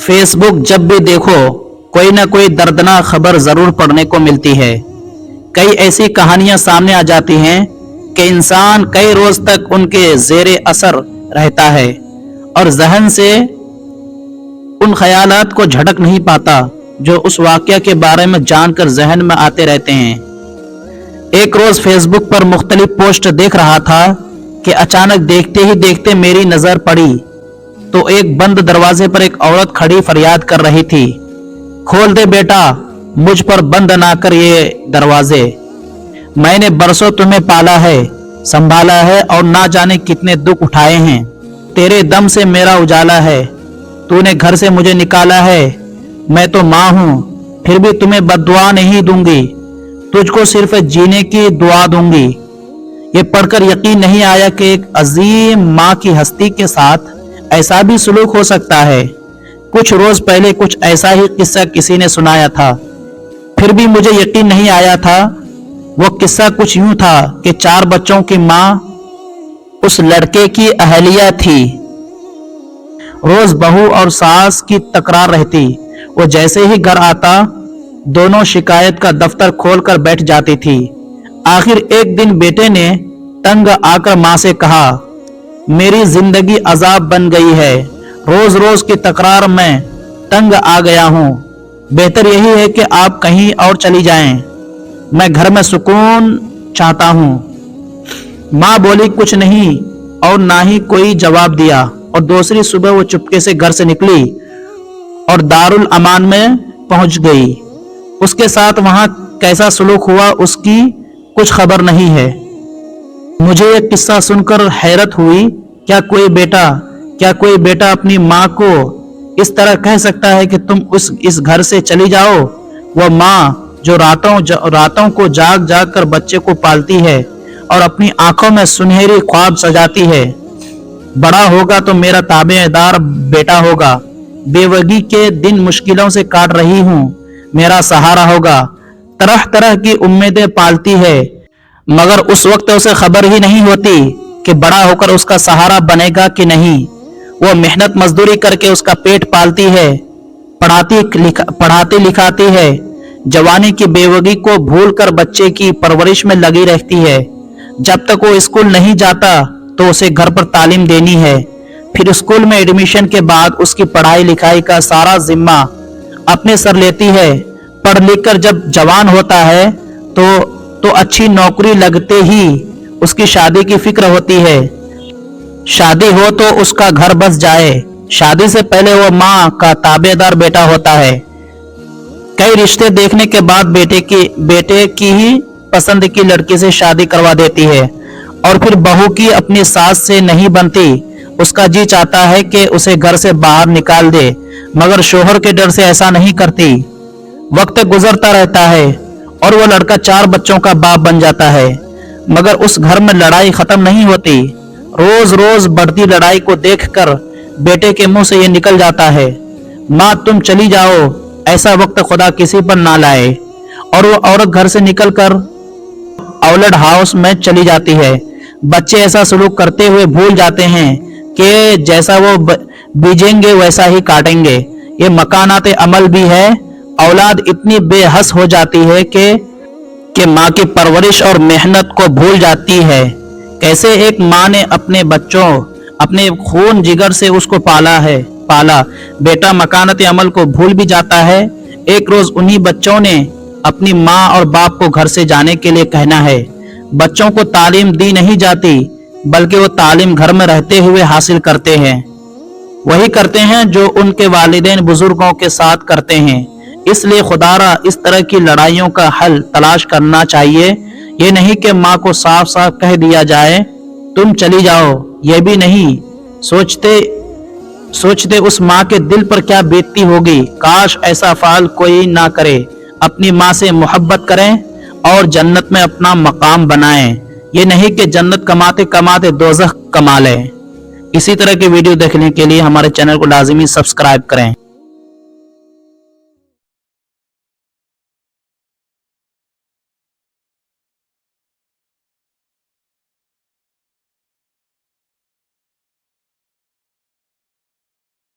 Face book जब भी देखो कोई ना कोई दर्दनाक खबर जरूर पढ़ने को मिलती है। कई ऐसी कहानियां सामने आ जाती हैं कि इंसान कई रोज तक उनके जेरे असर रहता है और जहन से उन ख्यालात को झटक नहीं पाता जो उस वाकया के बारे में जानकर जहन में आते रहते हैं। एक रोज फेसबुक पर मुख्तलिफ पोस्ट देख रहा था कि अचानक देखते ही देखते मेरी नजर पड़ी तो एक बंद दरवाजे पर एक औरत खड़ी फरियाद कर रही थी, खोल दे बेटा, मुझ पर बंद ना कर ये दरवाजे। मैंने बरसों तुम्हें पाला है, संभाला है और ना जाने कितने दुख उठाए हैं। तेरे दम से मेरा उजाला है, तूने घर से मुझे निकाला है। मैं तो माँ हूँ, फिर भी तुम्हें बद्दुआ नहीं दूंगी, तुझको सिर्फ जीने की दुआ दूंगी। ये पढ़कर यकीन नहीं आया कि एक अजीम माँ की हस्ती के साथ ऐसा भी सलूक हो सकता है। कुछ रोज पहले कुछ ऐसा ही किस्सा किसी ने सुनाया था, फिर भी मुझे यकीन नहीं आया था। वो किस्सा कुछ यूं था कि 4 बच्चों की माँ उस लड़के की अहलिया थी। रोज बहू और सास की तकरार रहती। वो जैसे ही घर आता दोनों शिकायत का दफ्तर खोलकर बैठ जाती थी। आखिर एक दिन बेटे ने तंग आकर माँ से कहा, मेरी जिंदगी अजाब बन गई है, रोज रोज की तकरार में तंग आ गया हूँ। बेहतर यही है कि आप कहीं और चली जाएं, मैं घर में सुकून चाहता हूँ। माँ बोली कुछ नहीं और ना ही कोई जवाब दिया और दूसरी सुबह वो चुपके से घर से निकली और दारुल अमान में पहुंच गई। उसके साथ वहां कैसा सलूक हुआ उसकी कुछ खबर नहीं है। मुझे यह किस्सा सुनकर हैरत हुई, क्या कोई बेटा अपनी माँ को इस तरह कह सकता है कि तुम इस घर से चली जाओ। वह माँ जो रातों को जाग जाग कर बच्चे को पालती है और अपनी आंखों में सुनहरी ख्वाब सजाती है। बड़ा होगा तो मेरा ताबेदार बेटा होगा, बेवगी के दिन मुश्किलों से काट रही हूँ, मेरा सहारा होगा। तरह तरह की उम्मीदें पालती है, मगर उस वक्त उसे खबर ही नहीं होती कि बड़ा होकर उसका सहारा बनेगा कि नहीं। वो मेहनत मजदूरी करके उसका पेट पालती है, पढ़ाती लिखाती है, जवानी की बेवगी को भूलकर बच्चे की परवरिश में लगी रहती है। जब तक वो स्कूल नहीं जाता तो उसे घर पर तालीम देनी है। फिर स्कूल में एडमिशन के बाद उसकी पढ़ाई लिखाई का सारा जिम्मा अपने सर लेती है। पढ़ लिख कर जब जवान होता है तो अच्छी नौकरी लगते ही उसकी शादी की फिक्र होती है। शादी हो तो उसका घर बस जाए। शादी से पहले वो माँ का ताबेदार बेटा होता है। कई रिश्ते देखने के बाद बेटे की ही पसंद की लड़की से शादी करवा देती है और फिर बहू की अपनी सास से नहीं बनती। उसका जी चाहता है कि उसे घर से बाहर निकाल दे, मगर शोहर के डर से ऐसा नहीं करती। वक्त गुजरता रहता है और वो लड़का 4 बच्चों का बाप बन जाता है, मगर उस घर में लड़ाई खत्म नहीं होती। रोज रोज बढ़ती लड़ाई को देखकर बेटे के मुंह से ये निकल जाता है, माँ तुम चली जाओ, ऐसा वक्त खुदा किसी पर ना लाए। और वो औरत घर से निकलकर औलड हाउस में चली जाती है। बच्चे ऐसा सलूक करते हुए भूल जाते हैं कि जैसा वो बीजेंगे वैसा ही काटेंगे। ये मकानाते अमल भी है। औलाद इतनी बेहस हो जाती है कि माँ की परवरिश और मेहनत को भूल जाती है। कैसे एक माँ ने अपने बच्चों अपने खून जिगर से उसको पाला। बेटा मकानाते अमल को भूल भी जाता है। एक रोज उन्हीं बच्चों ने अपनी माँ और बाप को घर से जाने के लिए कहना है। बच्चों को तालीम दी नहीं जाती, बल्कि वो तालीम घर में रहते हुए हासिल करते हैं। वही करते हैं जो उनके वालिदैन बुजुर्गों के साथ करते हैं। इसलिए खुदारा इस तरह की लड़ाइयों का हल तलाश करना चाहिए। ये नहीं कि माँ को साफ साफ कह दिया जाए तुम चली जाओ। ये भी नहीं सोचते उस माँ के दिल पर क्या बीतती होगी। काश ऐसा फाल कोई ना करे। अपनी माँ से मोहब्बत करें और जन्नत में अपना मकाम बनाएं। ये नहीं कि जन्नत कमाते कमाते दोज़ख कमा लें। इसी तरह के वीडियो देखने के लिए हमारे चैनल को लाजिमी सब्सक्राइब करें।